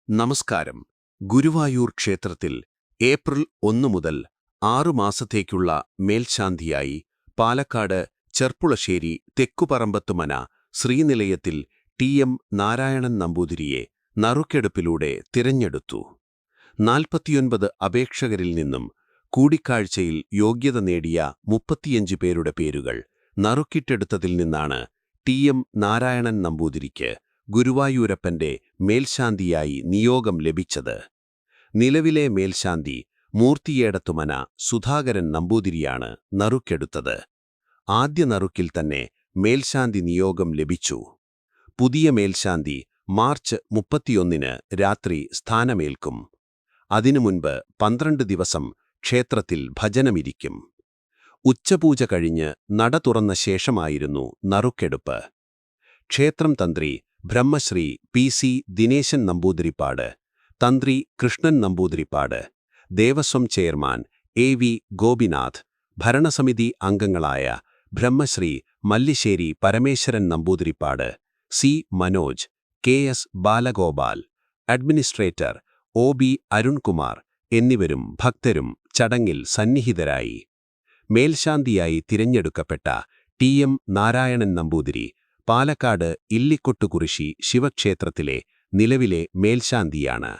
നമസ്കാരം. ഗുരുവായൂർ ക്ഷേത്രത്തിൽ ഏപ്രിൽ 1 മുതൽ 6 മാസത്തേക്കുള്ള മേൽശാന്തിയായി പാലക്കാട് ചെർപ്പുളശ്ശേരി തെക്കുപറമ്പത്തുമന ശ്രീനിലയത്തിൽ ടി.എം. നാരായണൻ നമ്പൂതിരിയെ നറുക്കെടുപ്പിലൂടെ തിരഞ്ഞെടുത്തു. 49 അപേക്ഷകരിൽ നിന്നും കൂടിക്കാഴ്ചയിൽ യോഗ്യത നേടിയ 35 പേരുടെ പേരുകൾ നറുക്കിട്ടെടുത്തതിൽ നിന്നാണ് ടി.എം. നാരായണൻ നമ്പൂതിരിക്ക് ഗുരുവായൂരപ്പന്റെ മേൽശാന്തിയായി നിയോഗം ലഭിച്ചത്. നിലവിലെ മേൽശാന്തി മൂർത്തിയേടത്തുമന സുധാകരൻ നമ്പൂതിരിയാണ് നറുക്കെടുത്തത്. ആദ്യ നറുക്കിൽ തന്നെ മേൽശാന്തി നിയോഗം ലഭിച്ചു. പുതിയ മേൽശാന്തി മാർച്ച് 31 രാത്രി സ്ഥാനമേൽക്കും. അതിനു മുൻപ് 12 ദിവസം ക്ഷേത്രത്തിൽ ഭജനമിരിക്കും. ഉച്ചപൂജ കഴിഞ്ഞ് നട തുറന്ന ശേഷമായിരുന്നു നറുക്കെടുപ്പ്. ക്ഷേത്രം തന്ത്രി ബ്രഹ്മശ്രീ പി.സി. ദിനേശൻ നമ്പൂതിരിപ്പാട്, തന്ത്രി കൃഷ്ണൻ നമ്പൂതിരിപ്പാട്, ദേവസ്വം ചെയർമാൻ എ.വി. ഗോപിനാഥ്, ഭരണസമിതി അംഗങ്ങളായ ബ്രഹ്മശ്രീ മല്ലിശ്ശേരി പരമേശ്വരൻ നമ്പൂതിരിപ്പാട്, സി. മനോജ്, കെ.എസ്. ബാലഗോപാൽ, അഡ്മിനിസ്ട്രേറ്റർ ഒ.ബി. അരുൺകുമാർ എന്നിവരും ഭക്തരും ചടങ്ങിൽ സന്നിഹിതരായി. മേൽശാന്തിയായി തിരഞ്ഞെടുക്കപ്പെട്ട ടി.എം. നാരായണൻ നമ്പൂതിരി പാലക്കാട് ഇല്ലിക്കൊട്ടുകുറിശി ശിവക്ഷേത്രത്തിലെ നിലവിലെ മേൽശാന്തിയാണ്.